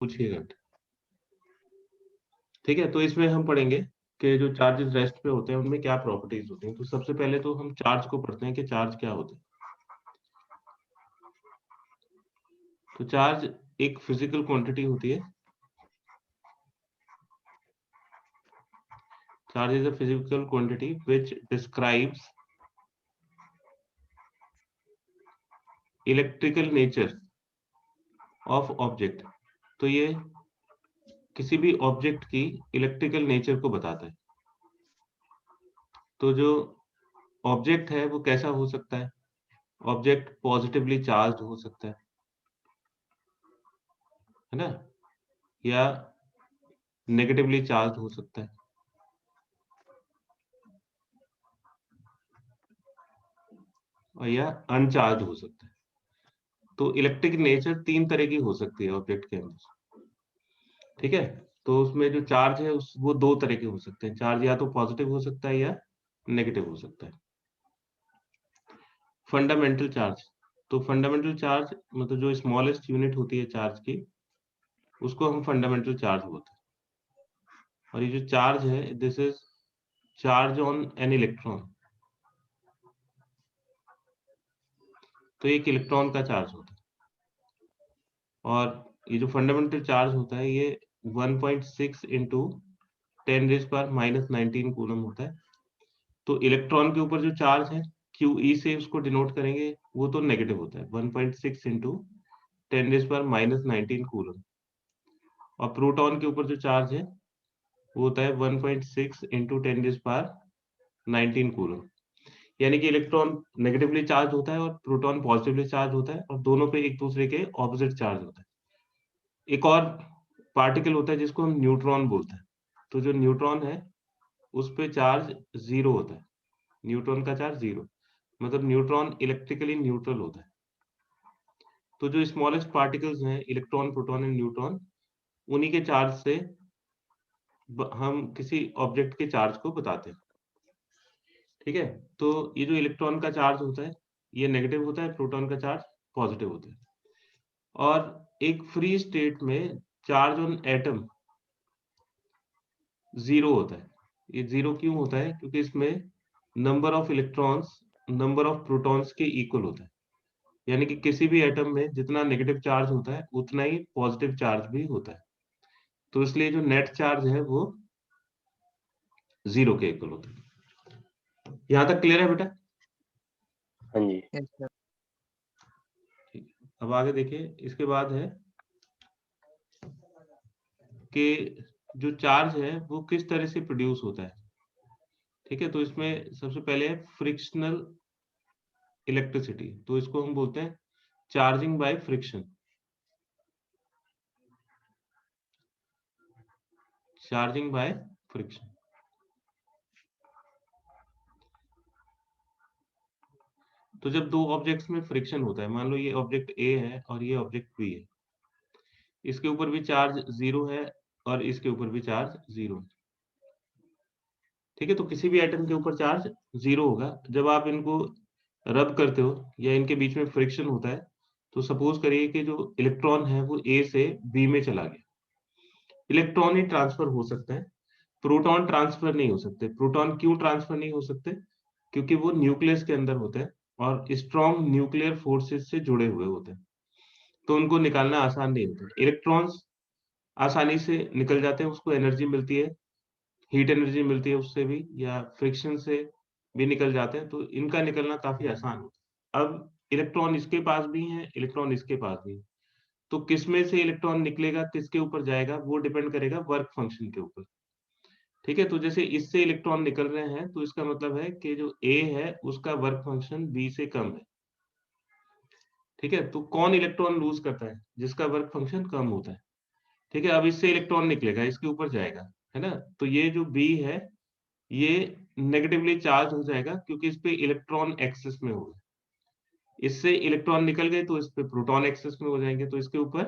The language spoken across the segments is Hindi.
पूछिएगा। ठीक है, तो इसमें हम पढ़ेंगे कि जो चार्जेस रेस्ट पे होते हैं उनमें क्या प्रॉपर्टीज होती हैं। तो सबसे पहले तो हम चार्ज को पढ़ते हैं कि चार्ज क्या होता है। तो चार्ज एक फिजिकल क्वांटिटी होती है। Charge is a physical quantity which describes electrical nature of object. तो ये किसी भी ऑब्जेक्ट की इलेक्ट्रिकल नेचर को बताता है। तो जो ऑब्जेक्ट है वो कैसा हो सकता है? ऑब्जेक्ट पॉजिटिवली चार्ज हो सकता है ना, या नेगेटिवली चार्ज हो सकता है, और या अनचार्ज हो सकता है। तो इलेक्ट्रिक नेचर तीन तरह की हो सकती है ऑब्जेक्ट के अंदर। ठीक है, तो उसमें जो चार्ज है वो दो तरह के हो सकते हैं। चार्ज या तो पॉजिटिव हो सकता है या नेगेटिव हो सकता है। फंडामेंटल चार्ज, तो फंडामेंटल चार्ज मतलब जो स्मॉलेस्ट यूनिट होती है चार्ज की, उसको हम फंडामेंटल चार्ज बोलते हैं। और ये जो चार्ज है, this is charge on an electron. तो एक इलेक्ट्रॉन का चार्ज होता है। और ये जो फंडामेंटल चार्ज होता है ये 1.6 इंटू 10⁻⁻19 कूलम होता है। तो इलेक्ट्रॉन के ऊपर जो चार्ज है QE से उसको डिनोट करेंगे, वो तो नेगेटिव होता है, 1.6 इंटू 10⁻⁻19 कूलम। और प्रोटॉन के ऊपर जो चार्ज है वो होता है 1.6 इंटू 10⁻19 कूलम। यानी कि इलेक्ट्रॉन नेगेटिवली चार्ज होता है और प्रोटॉन पॉजिटिवली चार्ज होता है, और दोनों पे एक दूसरे के ऑपोजिट चार्ज होता है। एक और पार्टिकल होता है जिसको हम न्यूट्रॉन बोलते हैं। तो जो न्यूट्रॉन है उस पे चार्ज जीरो होता है। न्यूट्रॉन का चार्ज जीरो, मतलब न्यूट्रॉन इलेक्ट्रिकली न्यूट्रल होता है। तो जो स्मॉलेस्ट पार्टिकल्स हैं, इलेक्ट्रॉन, प्रोटॉन एंड न्यूट्रॉन, उन्हीं के चार्ज से हम किसी ऑब्जेक्ट के चार्ज को बताते हैं। ठीक है, तो ये जो इलेक्ट्रॉन का चार्ज होता है ये नेगेटिव होता है, प्रोटॉन का चार्ज पॉजिटिव होता है। और एक फ्री स्टेट में चार्ज ऑन एटम जीरो होता है। ये जीरो क्यों होता है? क्योंकि इसमें number of electrons number of protons के इक्वल होता है। यानी कि किसी भी एटम में जितना नेगेटिव चार्ज होता है उतना ही पॉजिटिव चार्ज भी होता है। तो इसलिए जो नेट चार्ज है वो जीरो के इक्वल होता है। यहाँ तक क्लियर है बेटा? हाँ जी। Yes, sir. ठीक है, अब आगे देखिए। इसके बाद है कि जो चार्ज है वो किस तरह से प्रोड्यूस होता है। ठीक है, तो इसमें सबसे पहले है फ्रिक्शनल इलेक्ट्रिसिटी। तो इसको हम बोलते हैं charging by friction. Charging by friction. तो जब दो ऑब्जेक्ट्स में फ्रिक्शन होता है, मान लो ये ऑब्जेक्ट ए है और ये ऑब्जेक्ट बी है, इसके ऊपर भी चार्ज जीरो है और इसके ऊपर भी चार्ज जीरो है। ठीक है, तो किसी भी एटम के ऊपर चार्ज जीरो होगा। जब आप इनको रब करते हो या इनके बीच में फ्रिक्शन होता है, तो सपोज करिए कि जो इलेक्ट्रॉन है वो ए से बी में चला गया। इलेक्ट्रॉन ही ट्रांसफर हो सकता है, प्रोटॉन ट्रांसफर नहीं हो सकते। प्रोटॉन क्यों ट्रांसफर नहीं हो सकते? क्योंकि वो न्यूक्लियस के अंदर होते हैं और स्ट्रॉन्ग न्यूक्लियर फोर्सेस से जुड़े हुए होते हैं, तो उनको निकालना आसान नहीं होता। इलेक्ट्रॉन्स आसानी से निकल जाते हैं, उसको एनर्जी मिलती है, हीट एनर्जी मिलती है उससे भी, या फ्रिक्शन से भी निकल जाते हैं, तो इनका निकलना काफी आसान होता है। अब इलेक्ट्रॉन इसके पास भी है, इलेक्ट्रॉन इसके पास भी है, तो किसमें से इलेक्ट्रॉन निकलेगा, किसके ऊपर जाएगा, वो डिपेंड करेगा वर्क फंक्शन के ऊपर। ठीक है, तो जैसे इससे इलेक्ट्रॉन निकल रहे हैं तो इसका मतलब है कि जो ए है उसका वर्क फंक्शन बी से कम है। ठीक है, तो कौन इलेक्ट्रॉन लूज करता है? जिसका वर्क फंक्शन कम होता है। ठीक है, अब इससे इलेक्ट्रॉन निकलेगा, इसके ऊपर जाएगा, है ना। तो ये जो बी है ये नेगेटिवली चार्ज हो जाएगा क्योंकि इस पे इलेक्ट्रॉन एक्सेस में होगा। इससे इलेक्ट्रॉन निकल गए तो इस पे प्रोटॉन एक्सेस में हो जाएंगे, तो इसके ऊपर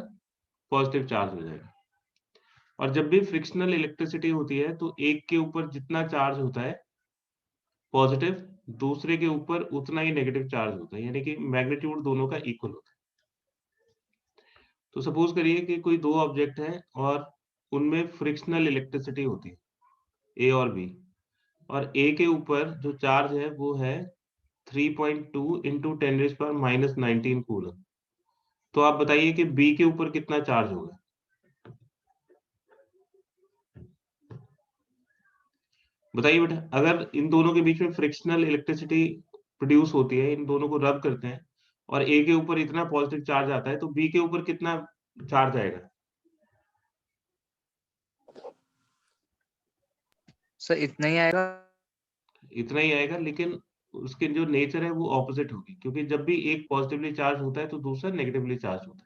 पॉजिटिव चार्ज हो जाएगा। और जब भी फ्रिक्शनल इलेक्ट्रिसिटी होती है तो एक के ऊपर जितना चार्ज होता है पॉजिटिव, दूसरे के ऊपर उतना ही नेगेटिव चार्ज होता है, यानी कि मैग्नीट्यूड दोनों का इक्वल होता है। तो सपोज करिए कि कोई दो ऑब्जेक्ट है और उनमें फ्रिक्शनल इलेक्ट्रिसिटी होती है, ए और बी, और ए के ऊपर जो चार्ज है वो है 3.2 इंटू 10⁻⁻19 कूलम। तो आप बताइए कि बी के ऊपर कितना चार्ज होगा। बताइए बेटा, अगर इन दोनों के बीच में फ्रिक्शनल इलेक्ट्रिसिटी प्रोड्यूस होती है, इन दोनों को रब करते हैं और ए के ऊपर इतना पॉजिटिव चार्ज आता है, तो बी के ऊपर कितना चार्ज आएगा? सर इतना ही आएगा। इतना ही आएगा, लेकिन उसके जो नेचर है वो ऑपोजिट होगी, क्योंकि जब भी एक पॉजिटिवली चार्ज होता है तो दूसरा नेगेटिवली चार्ज होता है।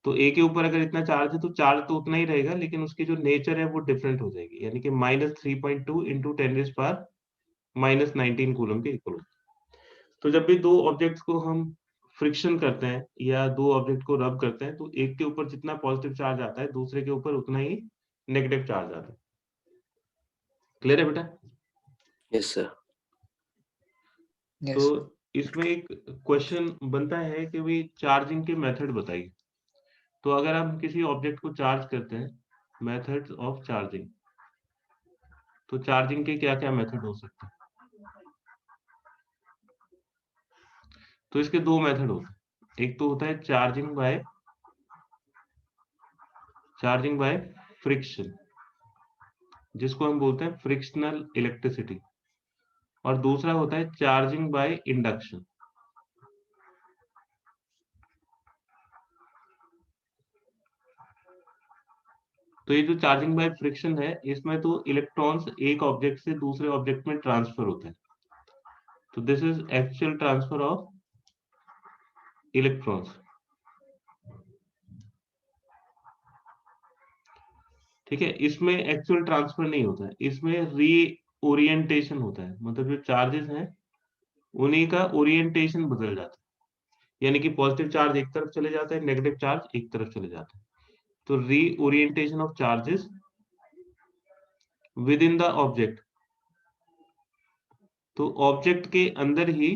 तो ए के ऊपर अगर इतना चार्ज है तो चार्ज तो उतना ही रहेगा, लेकिन उसकी जो नेचर है वो डिफरेंट हो जाएगी, यानी कि -3.2 इंटू 10⁻⁻19 कूलम के इक्वल। तो जब भी दो ऑब्जेक्ट्स को हम फ्रिक्शन करते हैं या दो ऑब्जेक्ट को रब करते हैं, तो एक के ऊपर जितना पॉजिटिव चार्ज आता है दूसरे के ऊपर उतना ही नेगेटिव चार्ज आता है। क्लियर है बेटा? Yes sir. तो इसमें एक क्वेश्चन बनता है कि भाई चार्जिंग के मेथड बताइए। तो अगर हम किसी ऑब्जेक्ट को चार्ज करते हैं, मेथड्स ऑफ चार्जिंग, तो चार्जिंग के क्या-क्या मेथड हो सकते हैं? तो इसके दो मेथड होते हैं। एक तो होता है चार्जिंग बाय फ्रिक्शन, जिसको हम बोलते हैं फ्रिक्शनल इलेक्ट्रिसिटी, और दूसरा होता है चार्जिंग बाय इंडक्शन। तो ये जो चार्जिंग बाय फ्रिक्शन है, इसमें तो इलेक्ट्रॉन्स एक ऑब्जेक्ट से दूसरे ऑब्जेक्ट में ट्रांसफर होते हैं। तो this is actual transfer of electrons. ठीक है, इसमें एक्चुअल ट्रांसफर नहीं होता है, इसमें रीओरिएंटेशन होता है। मतलब जो चार्जेस हैं उन्हीं का ओरिएंटेशन बदल जाता है, यानी कि पॉजिटिव चार्ज एक तरफ चले जाता है, नेगेटिव चार्ज एक तरफ चले जाता है। तो reorientation of charges with in the object. तो ऑब्जेक्ट के अंदर ही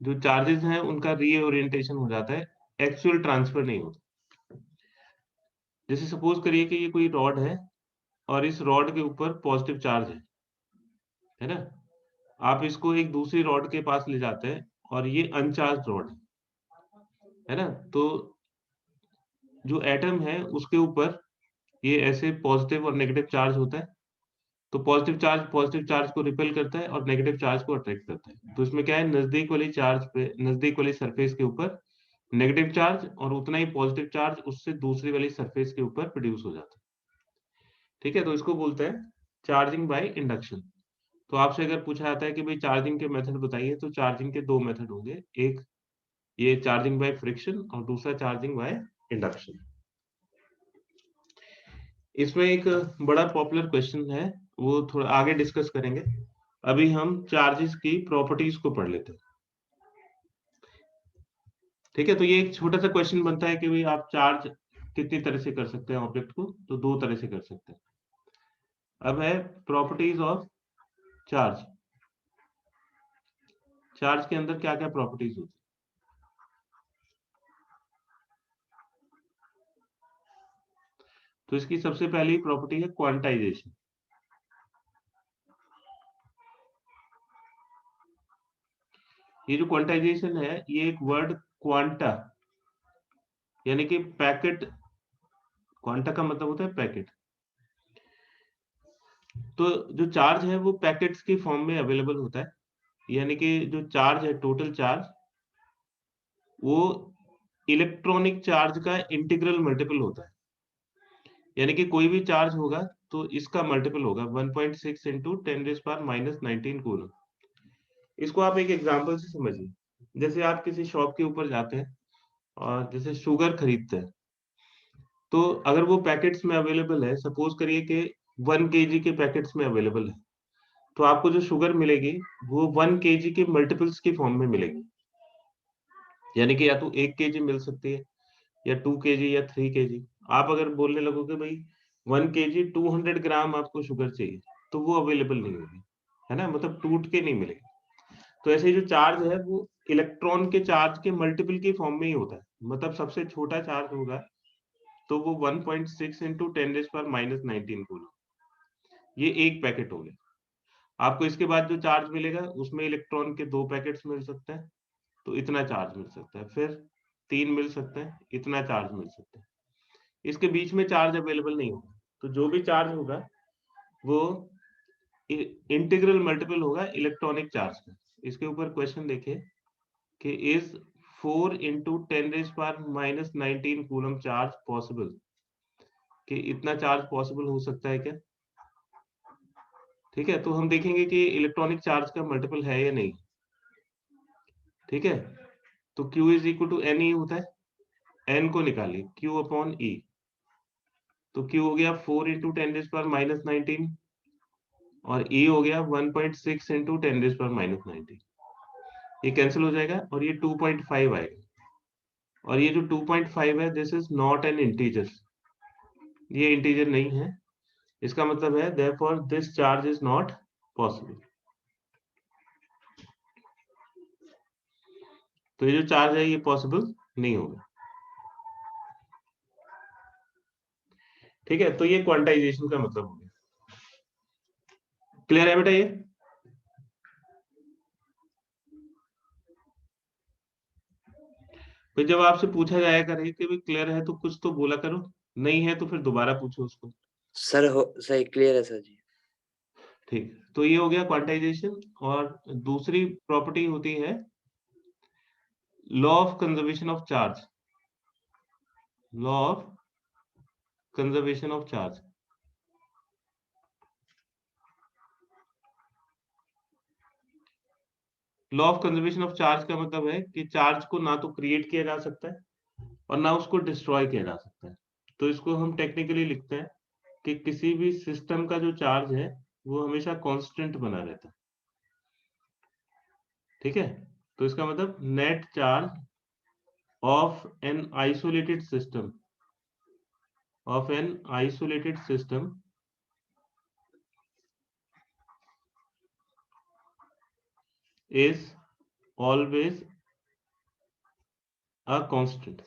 जो चार्जेस हैं उनका रीओरिएंटेशन हो जाता है, एक्चुअल ट्रांसफर नहीं होता। जैसे सपोज करिए कि ये कोई रॉड है और इस रॉड के ऊपर पॉजिटिव चार्ज है ना? आप इसको एक दूसरी रॉड के पास ले जाते हैं और ये अनचार्ज रॉड है ना? तो जो एटम है उसके ऊपर ये ऐसे पॉजिटिव और नेगेटिव चार्ज होता है। तो पॉजिटिव चार्ज को रिपेल करता है और नेगेटिव चार्ज को अट्रैक्ट करता है। तो इसमें क्या है, नजदीक वाली सरफेस के ऊपर नेगेटिव चार्ज और उतना ही पॉजिटिव चार्ज उससे दूसरी वाली सरफेस के ऊपर प्रोड्यूस हो जाता है। ठीक है, तो इसको बोलते हैं चार्जिंग बाय इंडक्शन। तो आपसे अगर पूछा जाता है कि भाई चार्जिंग के मेथड बताइए, तो चार्जिंग के दो मेथड होंगे, एक ये चार्जिंग बाय फ्रिक्शन और दूसरा चार्जिंग बाय इंडक्शन। इसमें एक बड़ा पॉपुलर क्वेश्चन है, वो थोड़ा आगे डिस्कस करेंगे। अभी हम चार्जेस की प्रॉपर्टीज को पढ़ लेते हैं। ठीक है, तो ये एक छोटा सा क्वेश्चन बनता है कि भाई आप चार्ज कितनी तरह से कर सकते हैं ऑब्जेक्ट को, तो दो तरह से कर सकते हैं। अब है प्रॉपर्टीज ऑफ चार्ज। चार्ज के अंदर क्या क्या प्रॉपर्टीज होती है? तो इसकी सबसे पहली प्रॉपर्टी है क्वांटाइजेशन। ये जो क्वांटाइजेशन है, ये एक वर्ड क्वांटा यानी कि पैकेट, क्वांटा का मतलब होता है पैकेट। तो जो चार्ज है वो पैकेट्स की फॉर्म में अवेलेबल होता है, यानी कि जो चार्ज है, टोटल चार्ज, वो इलेक्ट्रॉनिक चार्ज का इंटीग्रल मल्टीपल होता है। यानी कि कोई भी चार्ज होगा तो इसका मल्टीपल होगा 1.6 इंटू 10⁻⁻19 कूलम। इसको आप एक एग्जांपल से समझिए। जैसे आप किसी शॉप के ऊपर जाते हैं और जैसे शुगर खरीदते हैं, तो अगर वो पैकेट्स में अवेलेबल है, सपोज करिए कि 1 केजी के पैकेट्स में अवेलेबल है, तो आपको जो शुगर मिलेगी वो 1 केजी के मल्टीपल्स की फॉर्म में मिलेगी। यानी कि या तो 1 केजी मिल सकती है या 2 केजी या 3 केजी। आप अगर बोलने लगोगे भाई 1 केजी 200 ग्राम आपको शुगर चाहिए, तो वो अवेलेबल नहीं होगी, है ना? मतलब टूट के नहीं मिलेगी। तो ऐसे ही जो चार्ज है वो इलेक्ट्रॉन के चार्ज के मल्टीपल की फॉर्म में ही होता है। मतलब सबसे छोटा चार्ज होगा तो वो 1.6 into 10⁻⁻19 कूलम, ये एक पैकेट हो गया। आपको इसके बाद जो चार्ज मिलेगा उसमें इलेक्ट्रॉन के 2 पैकेट्स मिल सकते हैं, तो इतना चार्ज मिल सकता है। फिर 3 मिल सकते हैं, इतना चार्ज मिल सकता है। इसके बीच में चार्ज अवेलेबल नहीं होगा, तो जो भी चार्ज होगा वो इंटीग्रल मल्टीपल होगा इलेक्ट्रॉनिक चार्ज का। इसके ऊपर क्वेश्चन देखिए कि is 4 into 10⁻⁻19 coulomb charge possible, कि इतना चार्ज पॉसिबल हो सकता है क्या? ठीक है, तो हम देखेंगे कि इलेक्ट्रॉनिक चार्ज का मल्टीपल है या नहीं। ठीक है, तो Q is equal to NE होता है, N को निकालिए, Q अपॉन E। तो Q हो गया 4 into 10⁻⁻19 और E हो गया 1.6 into 10⁻⁻19। ये कैंसिल हो जाएगा और ये 2.5 आएगा, और ये जो 2.5 है this is not an integer, ये इंटीजर नहीं है। इसका मतलब है therefore this charge is not possible. तो ये जो चार्ज है ये पॉसिबल नहीं होगा। ठीक है, तो ये क्वांटाइजेशन का मतलब हो गया। क्लियर है बेटा ये? फिर जब आपसे पूछा जाया करे कि भाई क्लियर है तो कुछ तो बोला करो, नहीं है तो फिर दोबारा पूछो उसको। सर सही क्लियर है सर जी। ठीक, तो ये हो गया क्वांटाइजेशन। और दूसरी प्रॉपर्टी होती है law of conservation of charge. Law of conservation of charge, law of conservation of charge का मतलब है कि चार्ज को ना तो क्रिएट किया जा सकता है और ना उसको डिस्ट्रॉय किया जा सकता है। तो इसको हम टेक्निकली लिखते हैं कि किसी भी सिस्टम का जो चार्ज है वो हमेशा कांस्टेंट बना रहता है। ठीक है, तो इसका मतलब net charge of an isolated system, of an isolated system is always a constant.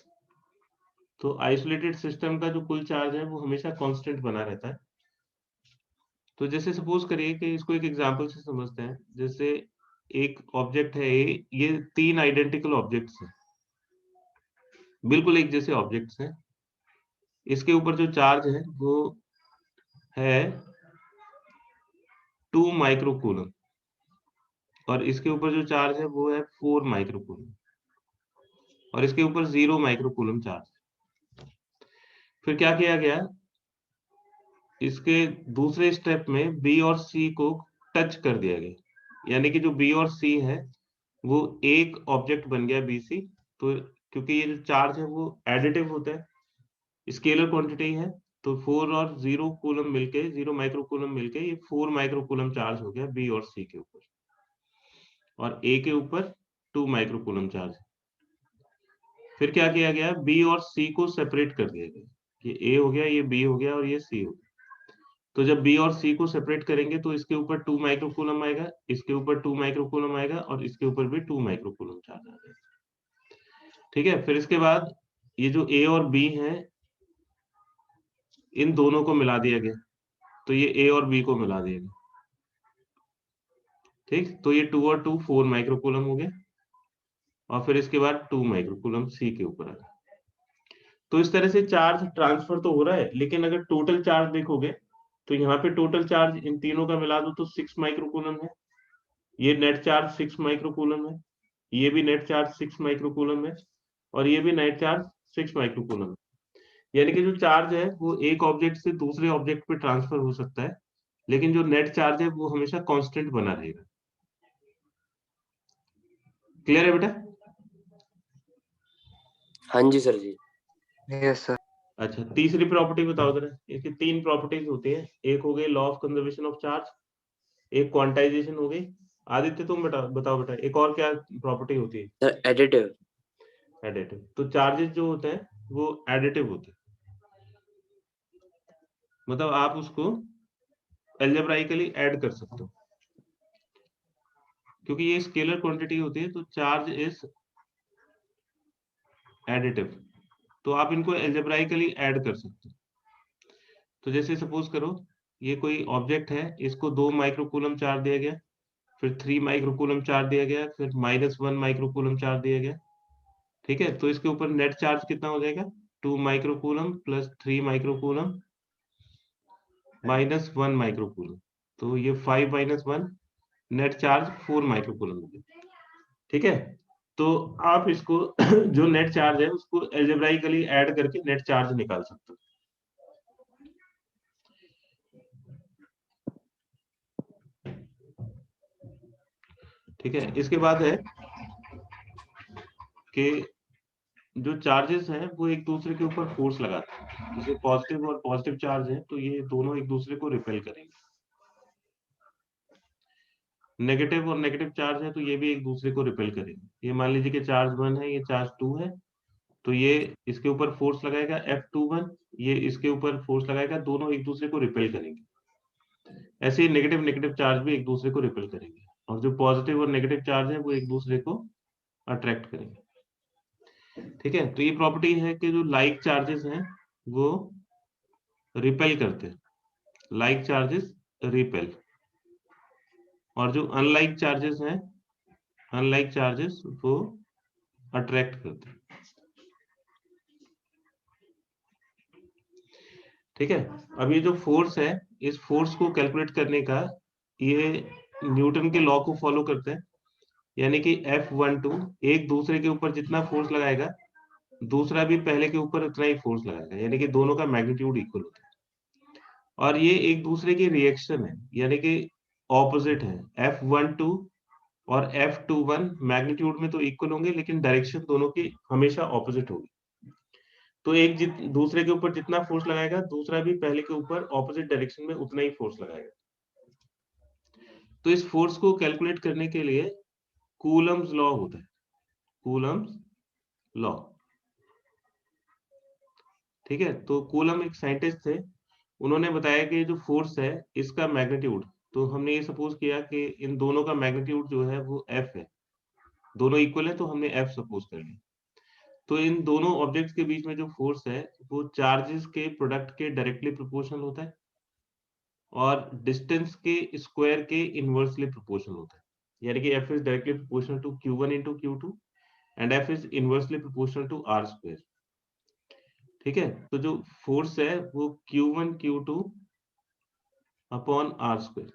तो आइसोलेटेड सिस्टम का जो कुल चार्ज है वो हमेशा कांस्टेंट बना रहता है। तो जैसे सपोज करिए कि इसको एक एग्जांपल से समझते हैं। जैसे एक ऑब्जेक्ट है ये 3 आइडेंटिकल ऑब्जेक्ट्स हैं, बिल्कुल एक जैसे ऑब्जेक्ट्स हैं। इसके ऊपर जो चार्ज है वो है 2 माइक्रोकूलम और इसके ऊपर जो चार्ज है वो है 4 माइक्रोकूलम और इसके ऊपर 0 माइक्रोकूलम चार्ज। फिर क्या किया गया, इसके दूसरे स्टेप में बी और सी को टच कर दिया गया, यानी कि जो बी और सी है वो एक ऑब्जेक्ट बन गया BC। तो क्योंकि ये जो चार्ज है वो एडिटिव होता है, स्केलर क्वांटिटी है, तो 4 और 0 कूलम मिलके 0 माइक्रोकूलम मिलके ये 4 माइक्रोकूलम चार्ज हो गया बी और सी के ऊपर, और ए के ऊपर 2 माइक्रोकूलम चार्ज। फिर क्या किया गया, बी और सी को सेपरेट कर दिया गया, ये ए हो गया, ये बी हो गया और ये सी हो गया। तो जब बी और सी को सेपरेट करेंगे तो इसके ऊपर 2 माइक्रोकूलम आएगा, इसके ऊपर 2 माइक्रोकूलम आएगा और इसके ऊपर भी 2 माइक्रोकूलम चार्ज आ जाएगा। ठीक है, फिर इसके बाद ये जो ए और बी है इन दोनों को मिला दिया गया, तो ये ए और बी को मिला दिया गया। ठीक, तो ये 2 और 2 4 माइक्रोकूलम हो गए और फिर इसके बाद 2 माइक्रोकूलम सी के ऊपर आ गया। तो इस तरह से चार्ज ट्रांसफर तो हो रहा है, लेकिन अगर टोटल चार्ज देखोगे तो यहाँ पे टोटल चार्ज इन तीनों का मिला दो तो 6 माइक्रोकूलम है, ये नेट चार्ज 6 माइक्रोकूलम है, ये भी नेट चार्ज 6 माइक्रोकूलम है और ये भी नेट चार्ज 6 माइक्रोकूलम है। यानी कि जो चार्ज है वो एक ऑब्जेक्ट से दूसरे ऑब्जेक्ट पे ट्रांसफर हो सकता है, लेकिन जो नेट चार्ज है वो हमेशा कांस्टेंट बना रहेगा। क्लियर है बेटा? हाँ जी सर जी। Yes sir. अच्छा, तीसरी प्रॉपर्टी बताओ जरा। इसकी 3 प्रॉपर्टीज होती है, एक हो गई law of conservation of charge, एक क्वांटाइजेशन हो गई। आदित्य तुम बताओ बेटा, एक और क्या प्रॉपर्टी होती है? Sir additive. एडिटिव। तो चार्जेस जो होते हैं वो एडिटिव होते हैं, मतलब आप उसको एल्जेब्राइकली ऐड कर सकते हो, क्योंकि ये स्केलर क्वांटिटी होती है तो चार्ज इज एडिटिव। तो आप इनको एल्जेब्राइकली ऐड कर सकते हो। तो जैसे सपोज करो ये कोई ऑब्जेक्ट है, इसको 2 माइक्रोकूलम चार्ज दिया गया, फिर 3 माइक्रोकूलम चार्ज दिया गया, फिर -1 माइक्रोकूलम चार्ज दिया गया। ठीक है, तो इसके ऊपर नेट चार्ज कितना हो जाएगा? 2 माइक्रोकूलम प्लस 3 माइक्रोकूलम -1 माइक्रोकूलम। तो ये 5 - 1 नेट चार्ज 4 माइक्रोकूलम हो गया। ठीक है, तो आप इसको जो नेट चार्ज है उसको एल्जेब्राइकली ऐड करके नेट चार्ज निकाल सकते हो। ठीक है, इसके बाद है कि जो चार्जेस हैं वो एक दूसरे के ऊपर फोर्स लगाते हैं। जैसे पॉजिटिव और पॉजिटिव चार्ज है तो ये दोनों एक दूसरे को रिपेल करेंगे। नेगेटिव और नेगेटिव चार्ज है तो ये भी एक दूसरे को रिपेल करेंगे। ये मान लीजिए कि चार्ज 1 है, ये चार्ज 2 है, तो ये इसके ऊपर फोर्स लगाएगा F21, ये इसके ऊपर फोर्स लगाएगा, दोनों एक दूसरे को रिपेल करेंगे। ऐसे ही नेगेटिव नेगेटिव चार्ज भी एक दूसरे को रिपेल करेंगे, और जो पॉजिटिव और नेगेटिव चार्ज है वो एक दूसरे को अट्रैक्ट करेंगे। ठीक है, तो ये प्रॉपर्टी है कि जो लाइक चार्जेस हैं वो रिपेल करते हैं, लाइक चार्जेस रिपेल, और जो अनलाइक चार्जेस हैं, अनलाइक चार्जेस वो अट्रैक्ट करते हैं। ठीक है, अब ये जो फोर्स है, इस फोर्स को कैलकुलेट करने का ये न्यूटन के लॉ को फॉलो करते हैं। यानी कि F12 एक दूसरे के ऊपर जितना फोर्स लगाएगा, दूसरा भी पहले के ऊपर उतना ही फोर्स लगाएगा, यानी कि दोनों का मैग्नीट्यूड इक्वल होता है। और ये एक दूसरे की रिएक्शन है, यानी कि ऑपोजिट है। F12 और F21 मैग्नीट्यूड में तो इक्वल होंगे, लेकिन डायरेक्शन दोनों की हमेशा ऑपोजिट होगी। तो एक दूसरे के ऊपर जितना फोर्स लगाएगा, दूसरा भी पहले के ऊपर ऑपोजिट डायरेक्शन में उतना ही फोर्स लगाएगा। तो इस फोर्स को कैलकुलेट करने के लिए कूलम्स लॉ होता है, कूलम्स लॉ। ठीक है, तो कूलम एक साइंटिस्ट थे, उन्होंने बताया कि जो फोर्स है इसका मैग्नीट्यूड, तो हमने ये सपोज किया कि इन दोनों का मैग्नीट्यूड जो है वो F है, दोनों इक्वल है, तो हमने F सपोज कर लिया। तो इन दोनों ऑब्जेक्ट्स के बीच में जो फोर्स है वो चार्जेस के प्रोडक्ट के डायरेक्टली प्रोपोर्शनल होता है, और डिस्टेंस के स्क्वायर के इनवर्सली प्रोपोर्शनल होता है। यानी कि F is directly proportional to Q1 into Q2 and F is inversely proportional to R square. ठीक है, तो जो फोर्स है वो Q1 Q2 upon R square.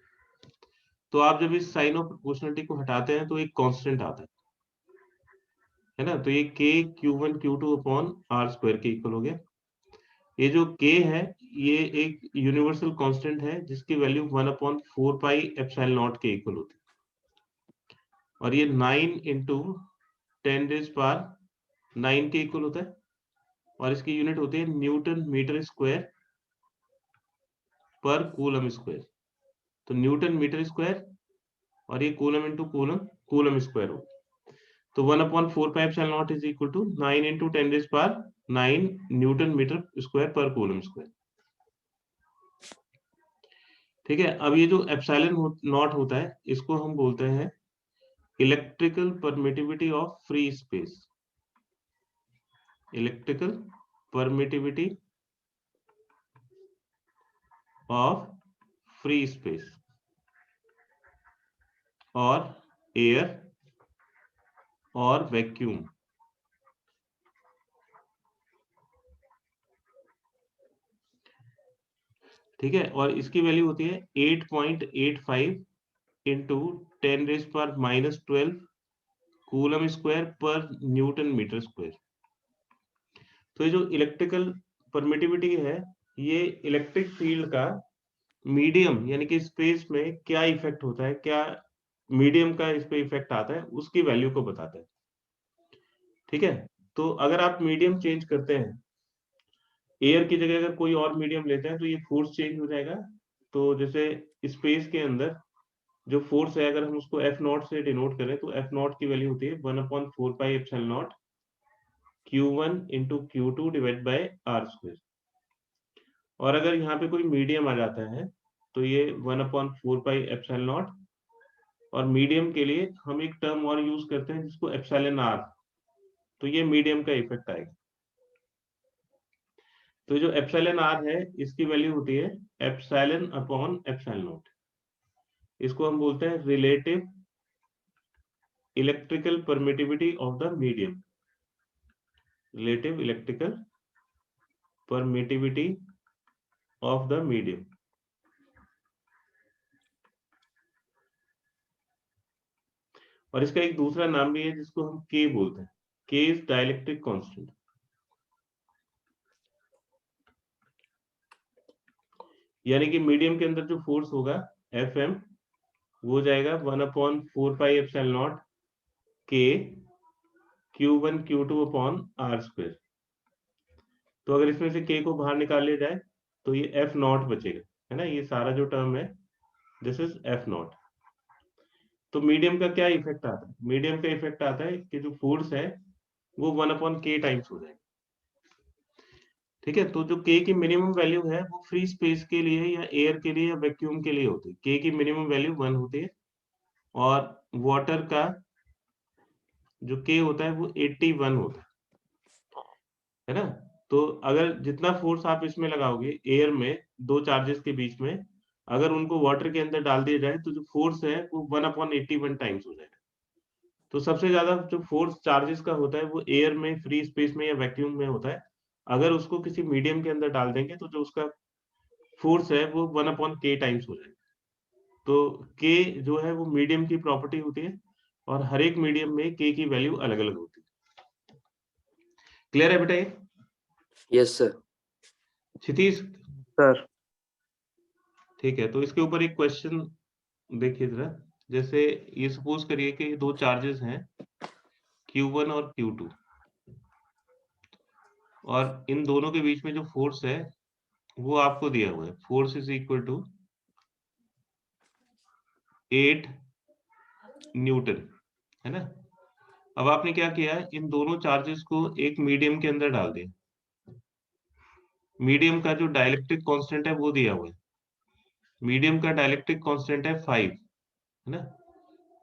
तो आप जब इस साइन ऑफ प्रोपोर्शनलिटी को हटाते हैं तो एक कांस्टेंट आता है ना, तो ये K Q1 Q2 upon R square के इक्वल हो गया। ये जो K है ये एक यूनिवर्सल कांस्टेंट है जिसकी वैल्यू 1/4 पाई एप्सिलॉन नॉट के इक्वल होती है, और ये 9 into 10⁻⁹ के इक्वल होता है, और इसकी यूनिट होती है न्यूटन मीटर स्क्वायर पर कूलम स्क्वायर। तो न्यूटन मीटर स्क्वायर और ये coulomb into coulomb, coulomb square हो, तो 1/4 pi epsilon naught is equal to 9 into 10⁻⁹ newton metre square पर कूलम स्क्वायर। ठीक है, अब ये जो एप्सिलॉन नॉट होता है इसको हम बोलते हैं electrical permittivity of free space, electrical permittivity of free space और एयर और वैक्यूम। ठीक है, और इसकी वैल्यू होती है 8.85 into 10⁻⁻12 कूलम स्क्वायर पर न्यूटन मीटर स्क्वायर। तो ये जो इलेक्ट्रिकल परमिटिविटी है ये इलेक्ट्रिक फील्ड का मीडियम यानी कि स्पेस में क्या इफेक्ट होता है, क्या मीडियम का इस पे इफेक्ट आता है, उसकी वैल्यू को बताता है। ठीक है, तो अगर आप मीडियम चेंज करते हैं, एयर की जगह अगर कोई और मीडियम लेते हैं तो ये फोर्स चेंज हो जाएगा। तो जैसे स्पेस के अंदर जो फोर्स है अगर हम उसको F0 से डिनोट करें तो F0 की वैल्यू होती है 1/4 pi epsilon naught Q1 into Q2 divide by R square. और अगर यहाँ पे कोई मीडियम आ जाता है तो ये 1/4 पाई एप्सिलॉन नॉट, और मीडियम के लिए हम एक टर्म और यूज करते हैं जिसको एप्सिलॉन R, तो ये मीडियम का इफेक्ट आएगा। तो जो एप्सिलॉन आर है इसकी वैल्यू होती है एप्सिलॉन अपॉन एप्सिलॉन नॉट। इसको हम बोलते हैं relative electrical permittivity of the medium, relative electrical permittivity of the medium. और इसका एक दूसरा नाम भी है जिसको हम के बोलते हैं, के इज डाइलेक्ट्रिक कांस्टेंट। यानी कि मीडियम के अंदर जो फोर्स होगा एफ एम वो जाएगा 1/4πε0 के Q1 Q2 upon R square. तो अगर इसमें से के को बाहर निकाल लिया जाए तो ये एफ नॉट बचेगा, है ना, ये सारा जो टर्म है दिस इज एफ नॉट। तो मीडियम का क्या इफेक्ट आता है? मीडियम का इफेक्ट आता है कि जो फोर्स है वो 1/k टाइम्स हो जाएगा। ठीक है, तो जो के की मिनिमम वैल्यू है वो फ्री स्पेस के लिए या एयर के लिए या वैक्यूम के लिए होती है। के की मिनिमम वैल्यू 1 होती है और वाटर का जो के होता है वो 81 होता है ना। तो अगर जितना फोर्स आप इसमें लगाओगे एयर में दो चार्जेस के बीच में, अगर उनको वाटर के अंदर डाल दिया जाए तो जो फोर्स है वो 1/81 टाइम्स हो जाएगा। तो सबसे ज्यादा जो फोर्स चार्जेस का होता है वो एयर में, फ्री स्पेस में या वैक्यूम में होता है। अगर उसको किसी मीडियम के अंदर डाल देंगे तो जो उसका फोर्स है वो 1/k टाइम्स हो जाएगा। तो के जो है वो मीडियम की प्रॉपर्टी होती है और हर एक मीडियम में के की वैल्यू अलग अलग होती है। क्लियर है बेटा ये? Yes sir. क्षितिज सर ठीक है, तो इसके ऊपर एक क्वेश्चन देखिए जरा। जैसे ये सपोज करिए कि ये दो चार्जेस हैं Q1 और Q2 और इन दोनों के बीच में जो फोर्स है वो आपको दिया हुआ है। Force is equal to 8 newton, है ना। अब आपने क्या किया है, इन दोनों चार्जेस को एक मीडियम के अंदर डाल दिया। मीडियम का जो डाइलेक्ट्रिक कांस्टेंट है वो दिया हुआ है। मीडियम का डाइलेक्ट्रिक कांस्टेंट है 5, है ना।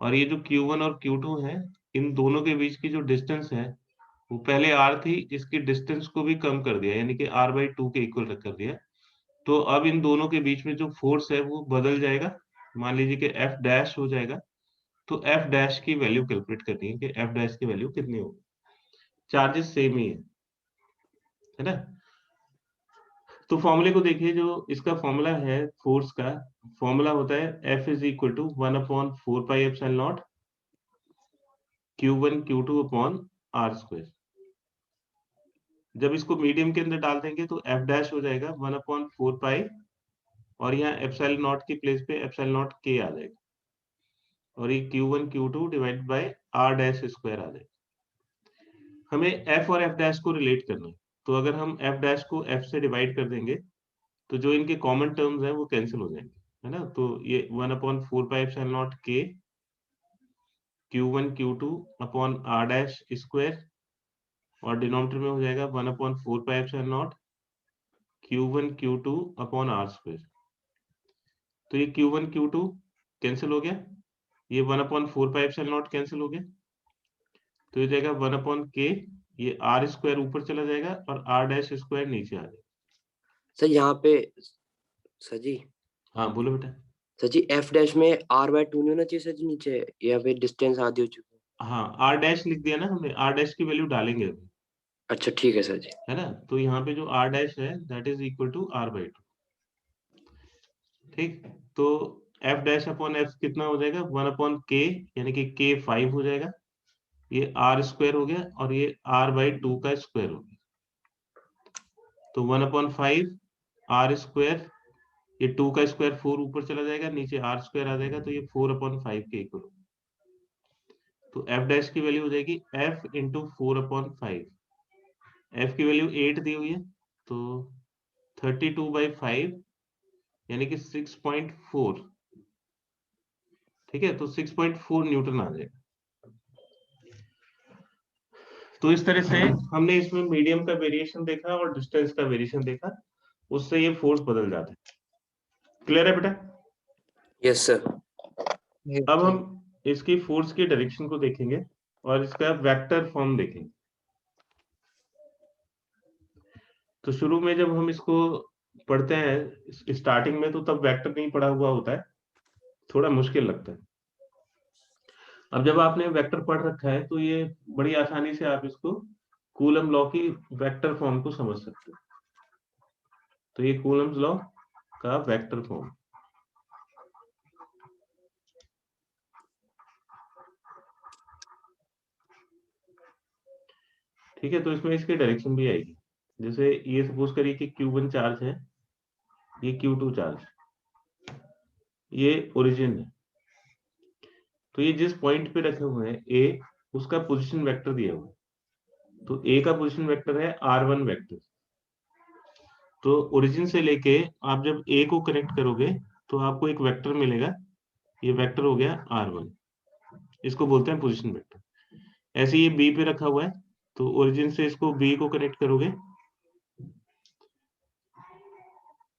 और ये जो Q1 और Q2 है इन दोनों के बीच की जो डिस्टेंस है वो पहले r थी, इसकी डिस्टेंस को भी कम कर दिया यानी कि r/2 के इक्वल कर दिया। तो अब इन दोनों के बीच में जो फोर्स है वो बदल जाएगा, मान लीजिए कि F डैश हो जाएगा। तो F डैश की वैल्यू कैलकुलेट करनी है कि F डैश की वैल्यू कितनी होगी। चार्जेस सेम ही है ना। तो फॉर्मूले को देखिए, जो इसका फॉर्मूला है फोर्स का, फॉर्मूला होता है F is equal to 1/4πε0 Q1 Q2 upon R square. जब इसको मीडियम के अंदर डाल देंगे तो F डैश हो जाएगा 1/4π और यहाँ एप्सिलॉन नॉट की प्लेस पे एप्सिलॉन नॉट के आ जाएगा और ये Q1 Q2 divided by R dash square आ जाएगा। हमें F और F डैश को रिलेट करना है, तो अगर हम F डैश को F से डिवाइड कर देंगे तो जो इनके कॉमन टर्म्स हैं वो कैंसिल हो जाएंगे, है ना। तो ये 1/4πε0 के Q1 Q2 upon R dash square और डिनोमिनेटर में हो जाएगा 1/4πε0 Q1 Q2 upon R square. तो ये Q1 Q2 कैंसिल हो गया, ये 1/4πε0 कैंसिल हो गया, तो ये जाएगा 1/k, ये आर स्क्वायर ऊपर चला जाएगा और आर डैश स्क्वायर नीचे आ जाएगा। सर यहाँ पे सर जी, हाँ बोलो बेटा। सर जी एफ डैश में r/2 नहीं होना चाहिए सर जी नीचे, या फिर डिस्टेंस आधी हो चुकी है। हाँ आर डैश लिख दिया ना हमने, आर डैश की वैल्यू डालेंगे अभी, अच्छा ठीक है सर जी। है ना। तो यहाँ पे जो आर डैश है that is equal to r/2। ठीक, तो एफ डैश अपॉन एफ कितना हो जाएगा 1/k यानी कि k 5 हो जाएगा, ये आर स्क्वायर हो गया और ये r/2 का स्क्वायर हो गया। तो 1/5 आर स्क्वायर, ये 2 का स्क्वायर 4 ऊपर चला जाएगा, नीचे आर स्क्वायर आ जाएगा, तो ये 4/5 के इक्वल। तो एफ डैश की वैल्यू हो जाएगी f इंटू 4/5। एफ की वैल्यू 8 दी हुई है तो 32/5 यानी कि 6.4। ठीक है, तो 6.4 न्यूटन आ जाएगा। तो इस तरह से हमने इसमें मीडियम का वेरिएशन देखा और डिस्टेंस का वेरिएशन देखा, उससे ये फोर्स बदल जाता है। क्लियर है बेटा? Yes sir. अब हम इसकी फोर्स की डायरेक्शन को देखेंगे और इसका वेक्टर फॉर्म देखेंगे। तो शुरू में जब हम इसको पढ़ते हैं स्टार्टिंग में, तो तब वेक्टर नहीं पढ़ा हुआ होता है, थोड़ा मुश्किल लगता है। अब जब आपने वेक्टर पढ़ रखा है तो ये बड़ी आसानी से आप इसको कूलम लॉ की वेक्टर फॉर्म को समझ सकते हो। तो ये कूलम्स लॉ का वेक्टर फॉर्म, ठीक है। तो इसमें इसकी डायरेक्शन भी आएगी। जैसे ये सपोज करिए कि Q1 चार्ज है, ये Q2 चार्ज, ये ओरिजिन है। तो ये जिस पॉइंट पे रखे हुए हैं ए, उसका पोजीशन वेक्टर दिया हुआ है। तो ए का पोजीशन वेक्टर है R1 वेक्टर। तो ओरिजिन से लेके आप जब ए को कनेक्ट करोगे तो आपको एक वेक्टर मिलेगा। ये वेक्टर हो गया R1, इसको बोलते हैं पोजीशन वेक्टर। ऐसे ये बी पे रखा हुआ है, तो ओरिजिन से इसको बी को कनेक्ट करोगे,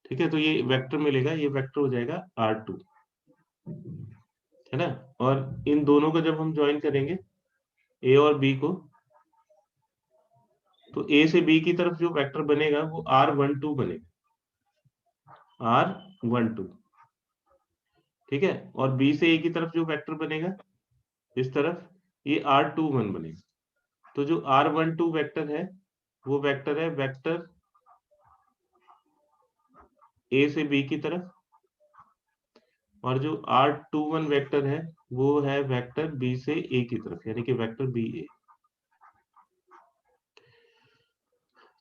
ठीक है, तो ये वेक्टर मिलेगा। ये वेक्टर हो जाएगा R2, है ना। और इन दोनों को जब हम ज्वाइन करेंगे, ए और बी को, तो ए से बी की तरफ जो वेक्टर बनेगा वो R12 बनेगा, R12, ठीक है। और बी से ए की तरफ जो वेक्टर बनेगा इस तरफ, ये R21 बनेगा। तो जो R12 वेक्टर है वो वेक्टर है वेक्टर ए से बी की तरफ, और जो R21 वेक्टर है वो है वेक्टर बी से ए की तरफ, यानी कि वेक्टर बी ए।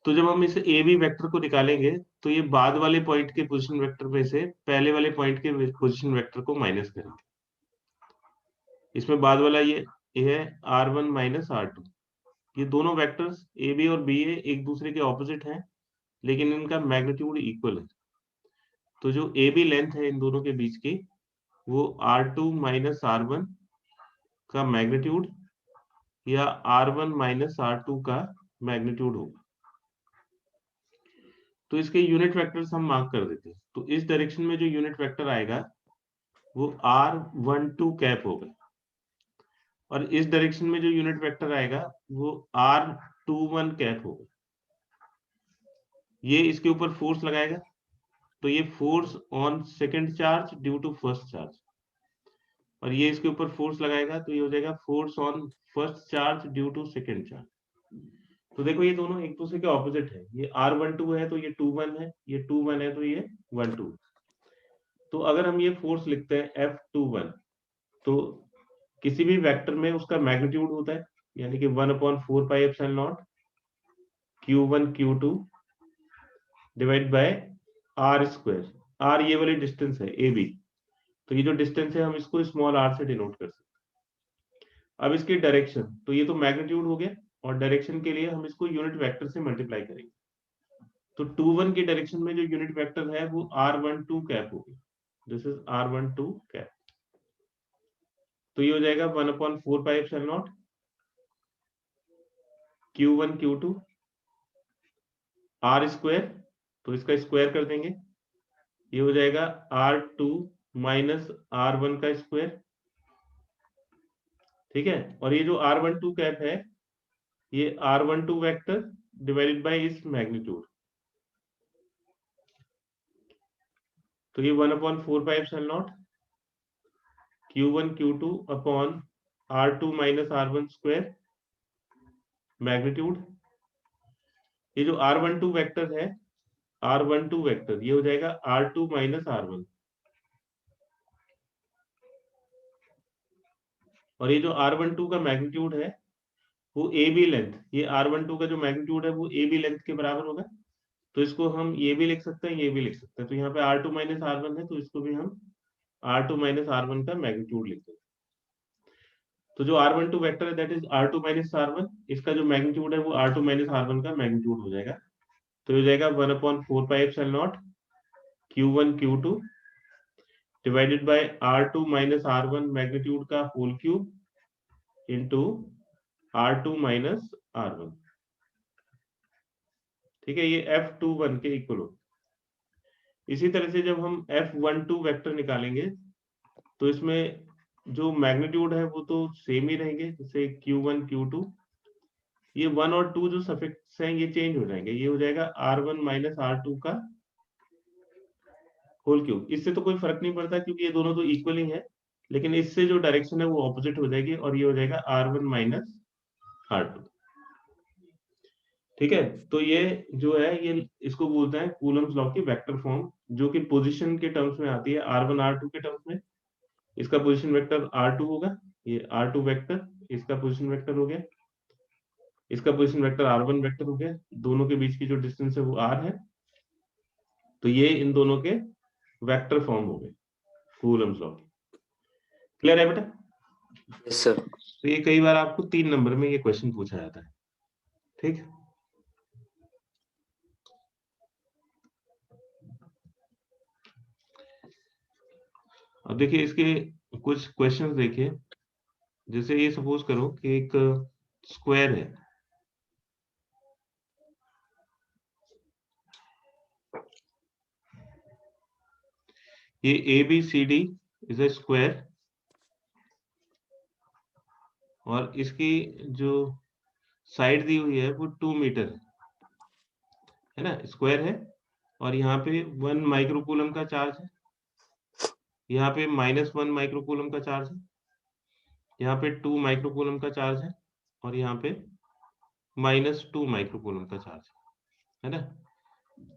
तो जब हम इस ए बी वेक्टर को निकालेंगे तो ये बाद वाले पॉइंट के पोजीशन वेक्टर में से पहले वाले पॉइंट के पोजीशन वेक्टर को माइनस करेंगे। इसमें बाद वाला ये है R1 माइनस R2। ये दोनों वेक्टर्स ए बी और बी ए एक दूसरे के ऑपोजिट हैं, लेकिन इनका मैग्नीट्यूड इक्वल है। तो जो ए बी लेंथ है इन दोनों के बीच की, वो R2 माइनस R1 का मैग्नीट्यूड या R1 माइनस R2 का मैग्नीट्यूड होगा। तो इसके यूनिट वेक्टर्स हम मार्क कर देते हैं। तो इस डायरेक्शन में जो यूनिट वेक्टर आएगा वो R12 कैप होगा, और इस डायरेक्शन में जो यूनिट वेक्टर आएगा वो R21 कैप होगा। ये इसके ऊपर फोर्स लगाएगा, तो ये force on second charge due to first charge, और ये इसके ऊपर फोर्स लगाएगा तो ये हो जाएगा force on first charge due to second charge. तो देखो ये दोनों एक दूसरे के ऑपोजिट है। ये R12 है तो ये 21 है, ये 21 है तो ये 12। तो अगर हम ये फोर्स लिखते हैं F21, तो किसी भी वेक्टर में उसका मैग्नीट्यूड होता है, यानी कि 1/4 pi epsilon naught Q1 Q2 divide by R square. R ये वाली डिस्टेंस है ए बी, तो ये जो डिस्टेंस है हम इसको स्मॉल r से डिनोट कर सकते हैं। अब इसकी डायरेक्शन, तो ये तो मैग्नीट्यूड हो गया, और डायरेक्शन के लिए हम इसको यूनिट वेक्टर से मल्टीप्लाई करेंगे। तो 21 की डायरेक्शन में जो यूनिट वेक्टर है वो R12 कैप होगी। This is R12 cap. तो ये हो जाएगा 1/4 pi epsilon naught Q1 Q2 R square, तो इसका स्क्वायर कर देंगे, ये हो जाएगा R2 माइनस R1 का स्क्वायर, ठीक है। और ये जो R12 कैप है ये R12 वेक्टर डिवाइडेड बाय इस मैग्नीट्यूड, तो ये 1/4 pi epsilon naught Q1 Q2 upon R2 minus R1 square magnitude. ये जो R12 वेक्टर है, R12 वेक्टर, ये हो जाएगा R2 माइनस R1, और ये जो R12 का मैग्नीट्यूड है वो ए बी लेंथ, ये R12 का जो मैग्नीट्यूड है वो ए बी लेंथ के बराबर होगा। तो इसको हम ये भी लिख सकते हैं, ये भी लिख सकते हैं। तो यहाँ पे R2 माइनस R1 है, तो इसको भी हम R2 माइनस R1 का मैग्नीट्यूड लिखते हैं। तो जो R12 वेक्टर है that is R2 minus R1, इसका जो मैग्नीट्यूड है वो R2 माइनस R1 का मैग्नीट्यूड हो जाएगा। तो हो जाएगा 1/4 pi epsilon naught Q1 Q2 divided by R2 minus R1 magnitude का whole cube into R2 minus R1, ठीक है। ये F21 के इक्वल हो। इसी तरह से जब हम F12 वेक्टर निकालेंगे तो इसमें जो मैग्नीट्यूड है वो तो सेम ही रहेंगे, जैसे Q1 Q2 ये 1 और 2 जो सफिक्स हैं ये चेंज हो जाएंगे, ये हो जाएगा R1 माइनस R2 का होल क्यूब। इससे तो कोई फर्क नहीं पड़ता क्योंकि ये दोनों तो इक्वल ही है, लेकिन इससे जो डायरेक्शन है वो ऑपोजिट हो जाएगी और ये हो जाएगा R1 माइनस R2। ठीक है, तो ये जो है ये इसको बोलते हैं कूलम्स लॉ की वेक्टर फॉर्म, जो कि पोजीशन के टर्म्स में आती है R1 R2 के टर्म्स में। इसका पोजीशन वेक्टर R2 होगा, ये R2 वेक्टर इसका पोजीशन वेक्टर हो गया, इसका पोजीशन वेक्टर R1 वेक्टर हो गया, दोनों के बीच की जो डिस्टेंस है वो R है, तो ये इन दोनों के वेक्टर फॉर्म हो गए कूलम्स लॉ की। क्लियर है बेटा? Yes sir. तो ये कई बार आपको 3 नंबर में ये क्वेश्चन पूछा जाता है। ठीक है, अब देखिए इसके कुछ क्वेश्चंस देखिए। जैसे ये सपोज करो कि एक स्क्वायर है, ये ABCD इज अ स्क्वायर, और इसकी जो साइड दी हुई है वो 2 मीटर है ना, स्क्वायर है, और यहाँ पे 1 माइक्रोकूलम का चार्ज है, यहाँ पे -1 माइक्रोकूलम का चार्ज है, यहाँ पे 2 माइक्रोकूलम का चार्ज है, और यहाँ पे -2 माइक्रोकूलम का चार्ज है ना।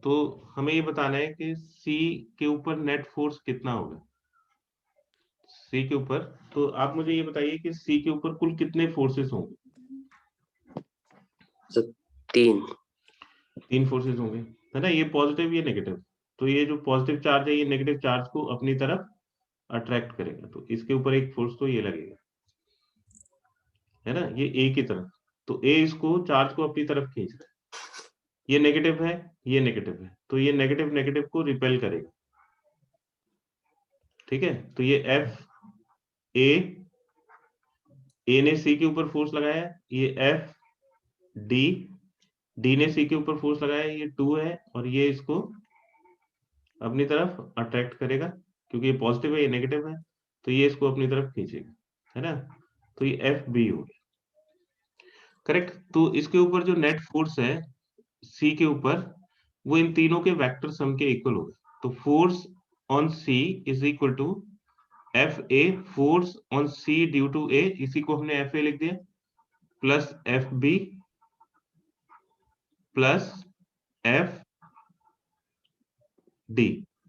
तो हमें ये बताना है कि C के ऊपर नेट फोर्स कितना होगा, C के ऊपर। तो आप मुझे ये बताइए कि C के ऊपर कुल कितने फोर्सेस होंगे? सर 3। 3 फोर्सेस होंगे है ना, ये पॉजिटिव ये नेगेटिव। तो ये जो पॉजिटिव चार्ज है ये नेगेटिव चार्ज को अपनी तरफ अट्रैक्ट करेगा, तो इसके ऊपर एक फोर्स तो ये लगेगा है ना, ये A की तरफ। तो A इसको चार्ज को अपनी तरफ खींच रहा है, ये नेगेटिव है, ये नेगेटिव है, तो ये नेगेटिव नेगेटिव को रिपेल करेगा। ठीक है, तो ये A ने C के ऊपर फोर्स लगाया, ये D ने C के ऊपर फोर्स लगाया, ये 2 है, और ये इसको अपनी तरफ अट्रैक्ट करेगा क्योंकि ये पॉजिटिव है ये नेगेटिव है, तो ये इसको अपनी तरफ खींचेगा है ना, तो ये FB हो गया। करेक्ट। तो इसके ऊपर जो नेट फोर्स है C के ऊपर, वो इन तीनों के वेक्टर सम के इक्वल होगा। तो force on C is equal to FA, force on C due to A, इसी को हमने FA लिख दिया, प्लस FB प्लस FD,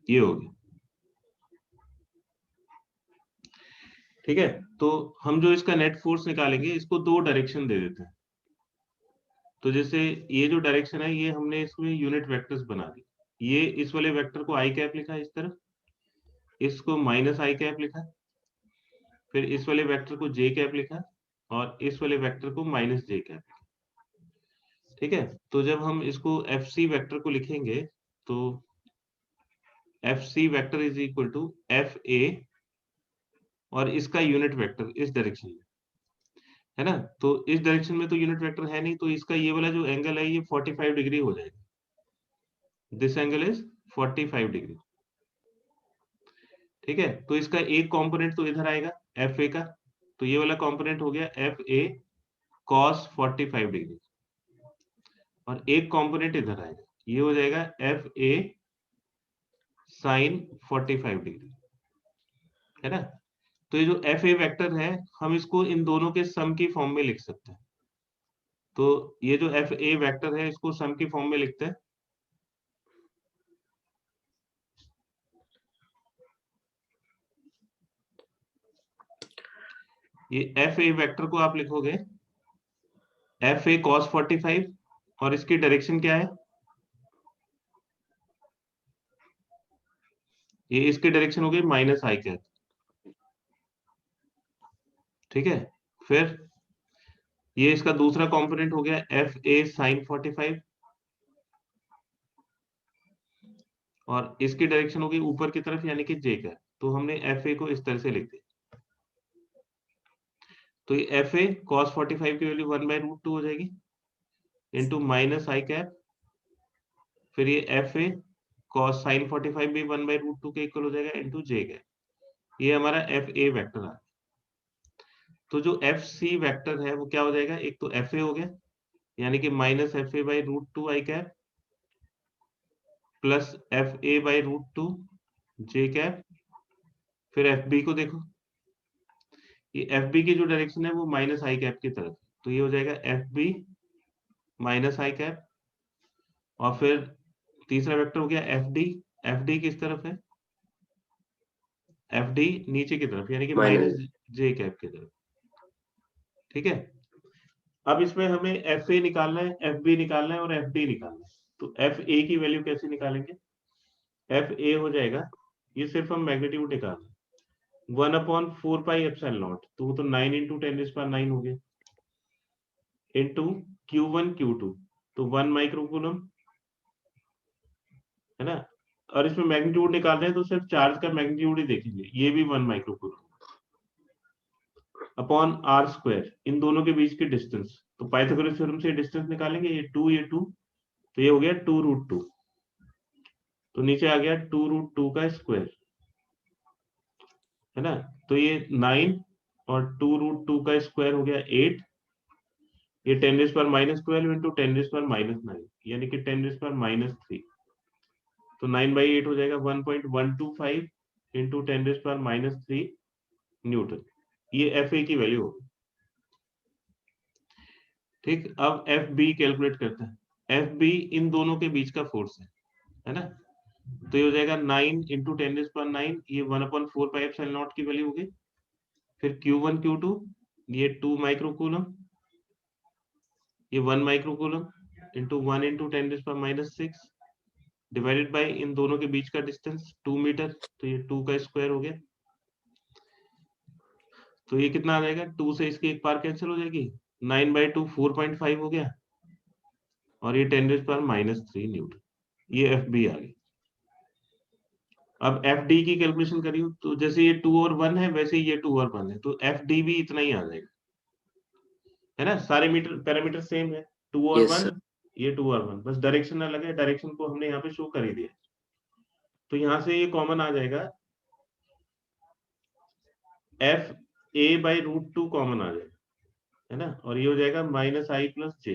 ये हो गया। ठीक है, तो हम जो इसका नेट फोर्स निकालेंगे इसको 2 डायरेक्शन दे देते हैं। तो जैसे ये जो डायरेक्शन है ये हमने इसमें यूनिट वेक्टर्स बना दी, ये इस वाले वेक्टर को आई कैप लिखा इस तरफ, इसको माइनस आई कैप लिखा, फिर इस वाले वेक्टर को जे कैप लिखा, और इस वाले वेक्टर को माइनस जे कैप। ठीक है, तो जब हम इसको FC वेक्टर को लिखेंगे तो FC vector is equal to FA और इसका यूनिट वेक्टर इस डायरेक्शन में है ना, तो इस डायरेक्शन में तो यूनिट वेक्टर है नहीं, तो इसका ये वाला जो एंगल है ये 45 डिग्री हो जाएगा, दिस एंगल इज 45 डिग्री। ठीक है, तो इसका एक कंपोनेंट तो इधर आएगा FA का, तो ये वाला कंपोनेंट हो गया FA cos 45 डिग्री, और एक कंपोनेंट इधर आएगा, ये हो जाएगा FA sin 45 डिग्री है ना। तो ये जो FA वेक्टर है हम इसको इन दोनों के सम की फॉर्म में लिख सकते हैं। तो ये जो FA वेक्टर है इसको सम की फॉर्म में लिखते हैं, ये FA वेक्टर को आप लिखोगे FA cos 45, और इसकी डायरेक्शन क्या है, ये इसकी डायरेक्शन हो गई माइनस आई कैप। ठीक है, फिर ये इसका दूसरा कंपोनेंट हो गया FA sin 45, और इसकी डायरेक्शन होगी ऊपर की तरफ यानी कि जे कैप, तो हमने FA को इस तरह से लिख दिया। तो ये FA cos 45 की वैल्यू 1/√2 हो जाएगी इंटू माइनस आई कैप, फिर ये FA cos sin 45 भी 1/√2 के इक्वल हो जाएगा इंटू जे कैप। ये हमारा FA वेक्टर आ गया। तो जो FC वेक्टर है वो क्या हो जाएगा, एक तो FA हो गया यानी कि minus F A by root two I cap plus F A by root two J cap. फिर एफ बी को देखो, ये एफ बी की जो डायरेक्शन है वो माइनस आई कैप की तरफ, तो ये हो जाएगा एफ बी माइनस आई कैप। और फिर तीसरा वेक्टर हो गया एफ डी। एफ डी किस तरफ है? एफ डी नीचे की तरफ, यानी कि माइनस माइनस जे कैप की तरफ। ठीक है, अब इसमें हमें एफ ए निकालना है, एफ बी निकालना है और एफ डी निकालना है। तो एफ ए की वैल्यू कैसे निकालेंगे? एफ ए हो जाएगा, ये सिर्फ हम मैग्नीट्यूड निकालना है, 1/4 पाई एप्सिलॉन नॉट, तो वो तो 9 इंटू 10⁹ हो गया, इंटू Q1 Q2, तो 1 माइक्रोकूलम है ना। और इसमें मैग्नीट्यूड निकाल रहे हैं तो सिर्फ चार्ज का मैग्नीट्यूड ही देखेंगे, ये भी 1 माइक्रोकूलम अपॉन आर स्क्वायर, इन दोनों के बीच की डिस्टेंस। तो पाइथागोरस थ्योरम से डिस्टेंस निकालेंगे, ये 2 ये 2, तो ये हो गया 2√2, तो नीचे आ गया 2√2 का स्क्वायर, है ना। तो ये 9 और 2√2 का स्क्वायर हो गया 8, ये 10⁻12 इंटू 10⁻9, यानी कि 10⁻³ तो 9/8 हो जाएगा 1.125 इंटू 10⁻³ न्यूटन। ये एफ ए की वैल्यू होगी। ठीक, अब एफ बी कैलकुलेट करते हैं। एफ बी इन दोनों के बीच का फोर्स है ना। तो ये हो जाएगा 9 इंटू 10⁻9, ये 1/4 पाई एप्सिलॉन नॉट की वैल्यू होगी। फिर Q1 Q2, ये 2 माइक्रोकूलम, ये 1 microcoulomb into 1 into 10⁻6 divided by इन दोनों के बीच का डिस्टेंस 2 मीटर, तो ये 2 का स्क्वायर हो गया। तो ये कितना आ जाएगा, 2 से इसकी एक पार कैंसिल हो जाएगी, 9/2 4.5 हो गया, और ये 10⁻³ न्यूटन, ये एफ बी आ गई। अब एफ डी की कैलकुलेशन करिए, तो जैसे ये 2 और 1 है वैसे ये 2 और 1 है, तो एफ डी भी इतना ही आ जाएगा, है ना। सारे मीटर पैरामीटर सेम है, 2 और यस 1, सर। ये 2 और 1, बस डायरेक्शन अलग है, डायरेक्शन को हमने यहाँ पे शो कर ही दिया। तो यहाँ से ये कॉमन आ जाएगा, F A by root two common आ जाएगा, है ना। और ये हो जाएगा माइनस आई प्लस जे,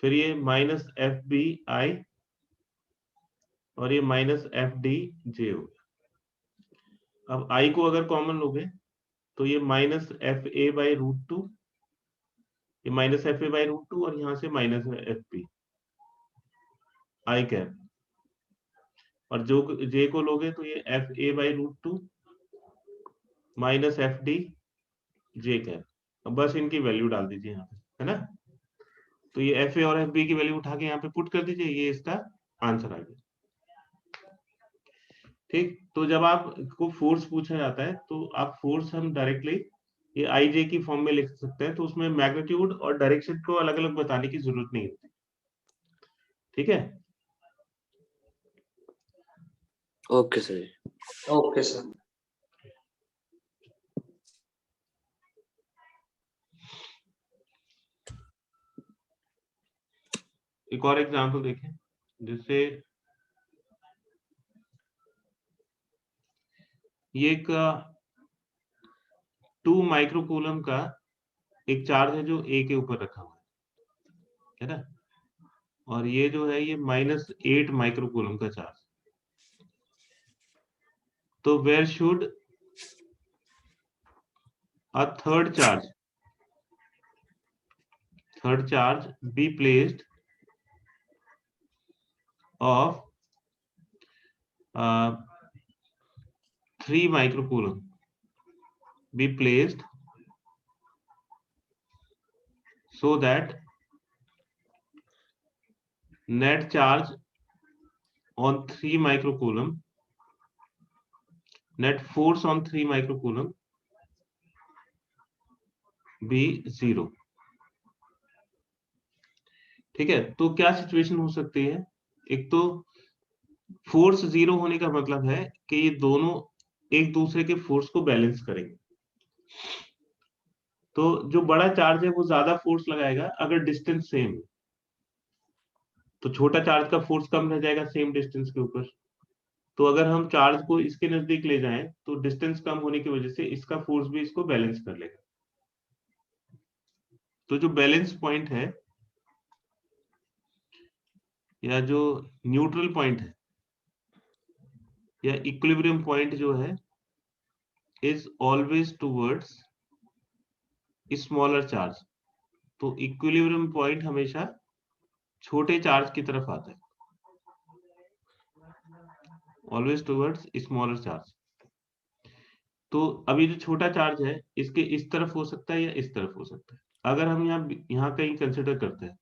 फिर ये माइनस एफ बी आई, और ये माइनस एफ डी जे हो गया। अब आई को अगर कॉमन लोगे तो ये minus F A by root two, ये minus F A by root two, और यहाँ से minus F B I cap, और जो जे को लोगे तो ये F A by root two minus F D J cap. अब बस इनकी वैल्यू डाल दीजिए यहाँ पे, है ना। तो ये एफ ए और एफ बी की वैल्यू उठा के यहाँ पे पुट कर दीजिए, ये इसका आंसर आ गया। ठीक, तो जब आपको फोर्स पूछा जाता है तो आप फोर्स हम डायरेक्टली ये आई जे की फॉर्म में लिख सकते हैं, तो उसमें मैग्नीट्यूड और डायरेक्शन को अलग अलग बताने की जरूरत नहीं होती। ठीक है, ओके सर। Okay sir. एक और एग्जांपल देखें, जैसे ये एक 2 माइक्रोकूलम का एक चार्ज है जो ए के ऊपर रखा हुआ है ना। और ये जो है ये -8 माइक्रोकूलम का चार्ज, तो where should a third charge be placed of 3 microcoulomb be placed so that net charge on 3 microcoulomb, net force on 3 microcoulomb be 0। ठीक है, तो क्या सिचुएशन हो सकती है? एक तो फोर्स 0 होने का मतलब है कि ये दोनों एक दूसरे के फोर्स को बैलेंस करेंगे। तो जो बड़ा चार्ज है वो ज्यादा फोर्स लगाएगा अगर डिस्टेंस सेम है, तो छोटा चार्ज का फोर्स कम रह जाएगा सेम डिस्टेंस के ऊपर। तो अगर हम चार्ज को इसके नजदीक ले जाएं तो डिस्टेंस कम होने की वजह से इसका फोर्स भी इसको बैलेंस कर लेगा। तो जो बैलेंस पॉइंट है या जो न्यूट्रल पॉइंट है या इक्विलिब्रियम पॉइंट जो है is always towards smaller charge. तो इक्विलिब्रियम पॉइंट हमेशा छोटे चार्ज की तरफ आता है, ऑलवेज टुवर्ड्स स्मॉलर चार्ज। तो अभी जो छोटा चार्ज है इसके इस तरफ हो सकता है या इस तरफ हो सकता है। अगर हम यहाँ कहीं कंसिडर करते हैं,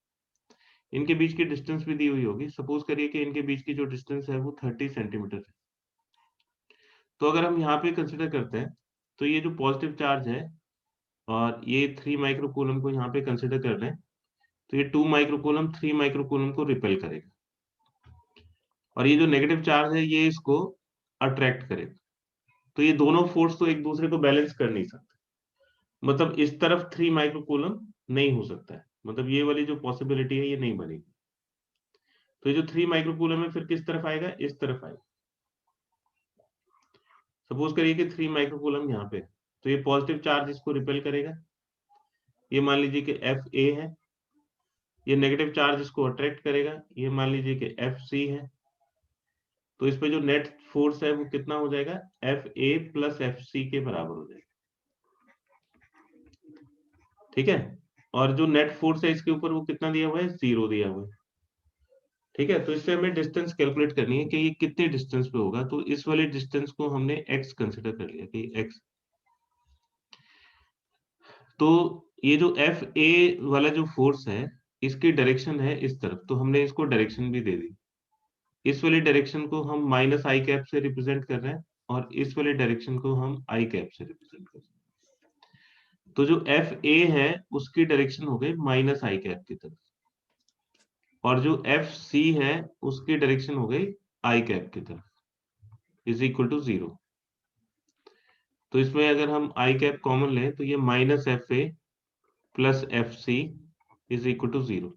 इनके बीच की डिस्टेंस भी दी हुई होगी। सपोज करिए कि इनके बीच की जो डिस्टेंस है वो 30 सेंटीमीटर है। तो अगर हम यहाँ पे कंसिडर करते हैं तो ये जो पॉजिटिव चार्ज है और ये 3 माइक्रोकूलम को यहाँ पे कंसिडर कर लें, तो ये 2 माइक्रोकूलम 3 माइक्रोकूलम को रिपेल करेगा और ये जो नेगेटिव चार्ज है ये इसको अट्रैक्ट करेगा। तो ये दोनों फोर्स तो एक दूसरे को बैलेंस कर नहीं सकते, मतलब इस तरफ 3 माइक्रोकूलम नहीं हो सकता है, मतलब ये वाली जो पॉसिबिलिटी है ये नहीं बनेगी। तो ये जो 3 माइक्रोकूलम है फिर किस तरफ आएगा, इस तरफ आएगा। सपोज करिए कि 3 माइक्रोकूलम यहाँ पे, तो ये पॉजिटिव चार्ज इसको रिपेल करेगा। ये मान लीजिए कि एफ ए है, ये नेगेटिव चार्ज इसको अट्रैक्ट करेगा। ये मान लीजिए कि एफ सी है। तो इस पे जो नेट फोर्स है वो कितना हो जाएगा, F A plus F C के बराबर हो जाएगा। ठीक है, और जो नेट फोर्स है इसके ऊपर वो कितना दिया हुआ है, 0 दिया हुआ है। ठीक है, तो इससे हमें डिस्टेंस कैलकुलेट करनी है कि ये कितने डिस्टेंस पे होगा। तो इस वाले डिस्टेंस को हमने x कंसिडर कर लिया कि x। तो ये जो एफ ए वाला जो फोर्स है इसकी डायरेक्शन है इस तरफ, तो हमने इसको डायरेक्शन भी दे दी। इस वाली डायरेक्शन को हम माइनस आई कैप से रिप्रेजेंट कर रहे हैं और इस वाले डायरेक्शन को हम आई कैप से रिप्रेजेंट कर रहे हैं। तो जो एफ ए है उसकी डायरेक्शन हो गई माइनस आई कैप की तरफ, और जो एफ सी है उसकी डायरेक्शन हो गई आई कैप की तरफ, इज इक्वल टू 0। तो इसमें अगर हम आई कैप कॉमन लें तो ये minus F A plus F C is equal to 0।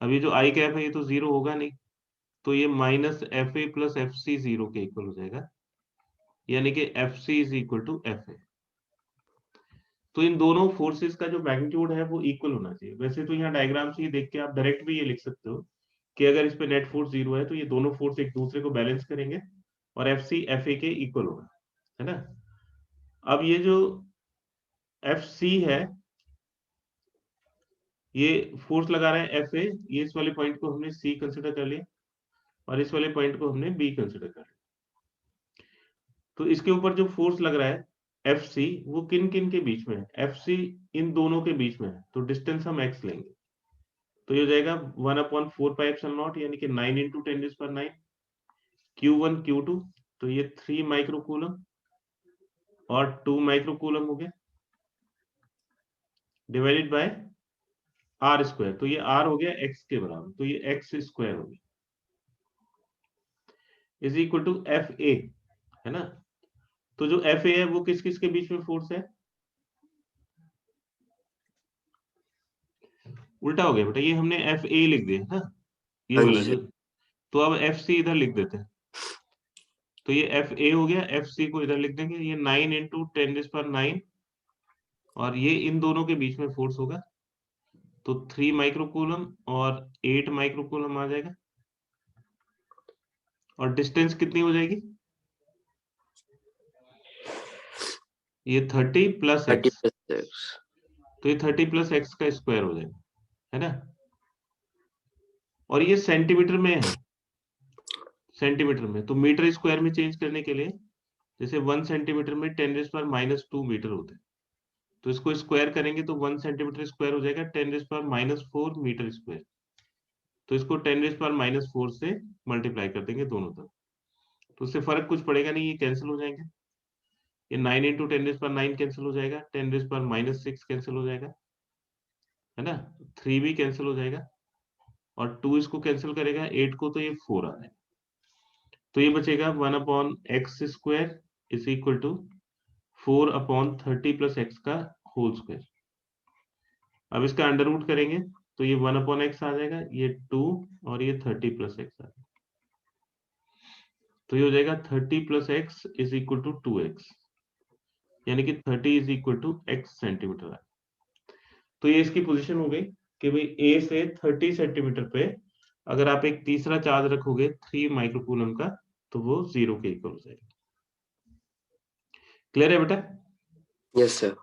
अब ये जो आई कैप है ये तो 0 होगा नहीं, तो ये minus F A plus F C 0 के इक्वल हो जाएगा, यानी कि F C is equal to F A. तो इन दोनों फोर्सेस का जो मैग्नीट्यूड है वो इक्वल होना चाहिए। वैसे तो यहाँ डायग्राम से ये देख के आप डायरेक्ट भी ये लिख सकते हो कि अगर इस पे नेट फोर्स 0 है तो ये दोनों फोर्स एक दूसरे को बैलेंस करेंगे और एफ सी एफ ए के इक्वल होगा, है ना। अब ये जो एफ सी है ये फोर्स लगा रहा है एफ ए, ये इस वाले पॉइंट को हमने सी कंसिडर कर लिया और इस वाले पॉइंट को हमने बी कंसिडर कर लिया। तो इसके ऊपर जो फोर्स लग रहा है एफ सी वो किन किन के बीच में है, एफ सी इन दोनों के बीच में है, तो डिस्टेंस हम एक्स लेंगे। तो ये हो जाएगा 1/4πε0 यानी कि 9 × 10⁹ Q1 Q2, तो ये 3 माइक्रोकूलम और 2 माइक्रोकूलम हो गया डिवाइडेड बाय आर स्क्वायर। तो ये आर हो गया एक्स के बराबर, तो ये एक्स स्क्वायर हो गया is equal to F A, है ना। तो जो एफ ए है वो किस किस के बीच में फोर्स है, उल्टा हो गया बेटा, ये हमने एफ ए लिख दिया ना, ये हाँ वाला जी जो। तो अब एफ सी इधर लिख देते हैं, तो ये एफ ए हो गया, एफ सी को इधर लिख देंगे। ये 9 × 10⁹ और ये इन दोनों के बीच में फोर्स होगा, तो 3 माइक्रोकूलम और 8 माइक्रोकूलम आ जाएगा। और डिस्टेंस कितनी हो जाएगी, ये 30 प्लस 30 एक्स, plus x। तो ये 30 प्लस एक्स का स्क्वायर हो जाएगा, है ना। और ये सेंटीमीटर में है, सेंटीमीटर में, तो मीटर स्क्वायर में चेंज करने के लिए जैसे 1 सेंटीमीटर में 10⁻² मीटर होते हैं, तो इसको स्क्वायर करेंगे तो 1 सेंटीमीटर स्क्वायर हो जाएगा 10⁻⁴ मीटर स्क्वायर। तो इसको 10⁻⁴ से मल्टीप्लाई कर देंगे दोनों तरफ, तो उससे फर्क कुछ पड़ेगा नहीं, ये कैंसिल हो जाएंगे। ये 9 × 10⁹ कैंसिल हो जाएगा, 10⁻�6 कैंसिल हो जाएगा, है ना। 3 भी कैंसिल हो जाएगा और 2 इसको कैंसिल करेगा, 8 को, तो ये 4 आ जाएगा। तो ये बचेगा 1/x² is equal to 4/30 plus X का होल स्क्वायर। अब इसका अंडर रूट करेंगे तो ये 1/x आ जाएगा, ये 2 और ये 30 प्लस एक्स आ जाएगा। तो ये हो जाएगा 30 plus X is equal to 2x, यानी कि 30 is equal to x centimetre. तो ये इसकी पोजीशन हो गई कि भाई ए से 30 सेंटीमीटर पे अगर आप एक तीसरा चार्ज रखोगे 3 माइक्रोकूलम का, तो वो 0 के इक्वल हो जाएगा। क्लियर है बेटा? Yes sir.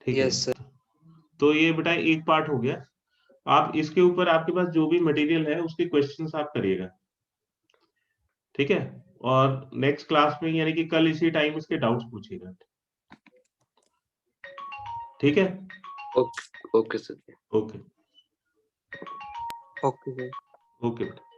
ठीक है। Yes sir. तो ये बेटा एक पार्ट हो गया। आप इसके ऊपर आपके पास जो भी मटेरियल है उसके क्वेश्चंस आप करिएगा, ठीक है? और नेक्स्ट क्लास में यानी कि कल इसी टाइम इसके डाउट्स पूछिएगा, ठीक है? Okay sir. Okay okay sir. Okay बेटा।